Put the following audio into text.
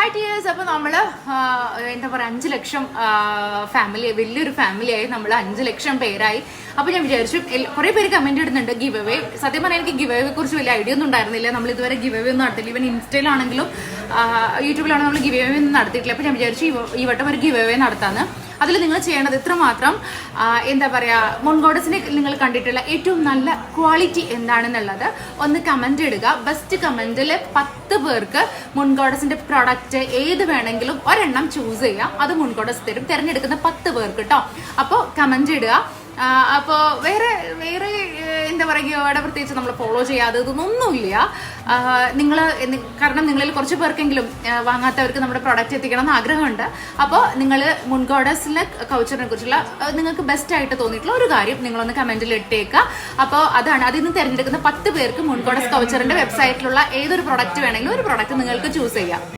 Hi tears. അപ്പോൾ നമ്മൾ എന്താ പറയുക 5 ലക്ഷം ഫാമിലി, വലിയൊരു ഫാമിലിയായി, നമ്മൾ 5 ലക്ഷം പേരായി. അപ്പോൾ ഞാൻ വിചാരിച്ചു, കുറേ പേര് കമന്റ് ഇടുന്നുണ്ട് ഗിവ് അവേ. സത്യം പറഞ്ഞാൽ എനിക്ക് ഗിവ് അവയെ കുറിച്ച് വലിയ ഐഡിയ ഒന്നും ഉണ്ടായിരുന്നില്ല. നമ്മൾ ഇതുവരെ ഗിവ് അവേ ഒന്നും നടത്തില്ല. ഈവൻ ഇൻസ്റ്റയിലാണെങ്കിലും യൂട്യൂബിലാണെങ്കിലും നമ്മൾ ഗിവ് അവേ ഒന്നും നടത്തിയിട്ടില്ല. അപ്പോൾ ഞാൻ വിചാരിച്ചു ഈ വട്ടം ഒരു ഗിവ് അവേ നടത്താന്ന്. അതിൽ നിങ്ങൾ ചെയ്യേണ്ടത് ഇത്രമാത്രം, എന്താ പറയുക, മുൻഗോഡസിനെ നിങ്ങൾ കണ്ടിട്ടുള്ള ഏറ്റവും നല്ല ക്വാളിറ്റി എന്താണെന്നുള്ളത് ഒന്ന് കമന്റ് ഇടുക. ബെസ്റ്റ് കമന്റിൽ 10 പേർക്ക് മുൻഗോഡസിന്റെ പ്രോഡക്റ്റ് ഏത് വേണമെങ്കിലും ഒരെണ്ണം ചൂസ് ചെയ്യാം. അത് മുൻഗോഡസ് തരും, തിരഞ്ഞെടുക്കുന്ന 10 പേർക്ക് കേട്ടോ. അപ്പോൾ കമന്റ് ഇടുക. അപ്പോൾ വേറെ എന്താ പറയുക, അവിടെ പ്രത്യേകിച്ച് നമ്മൾ ഫോളോ ചെയ്യാതെ ഇതൊന്നുമില്ല. കാരണം നിങ്ങളിൽ കുറച്ച് പേർക്കെങ്കിലും വാങ്ങാത്തവർക്ക് നമ്മുടെ പ്രോഡക്റ്റ് എത്തിക്കണം എന്ന് ആഗ്രഹമുണ്ട്. അപ്പോൾ നിങ്ങൾ മുൻഗോഡസിലെ കൗച്ചറിനെ കുറിച്ചുള്ള നിങ്ങൾക്ക് ബെസ്റ്റ് ആയിട്ട് തോന്നിയിട്ടുള്ള ഒരു കാര്യം നിങ്ങളൊന്ന് കമന്റിൽ ഇട്ടേക്കുക. അപ്പോൾ അതാണ്, അതിൽ നിന്ന് തിരഞ്ഞെടുക്കുന്ന 10 പേർക്ക് മുൻഗോഡസ് കൗച്ചറിന്റെ വെബ്സൈറ്റിലുള്ള ഏതൊരു പ്രോഡക്റ്റ് വേണമെങ്കിലും ഒരു പ്രോഡക്റ്റ് നിങ്ങൾക്ക് ചൂസ് ചെയ്യാം.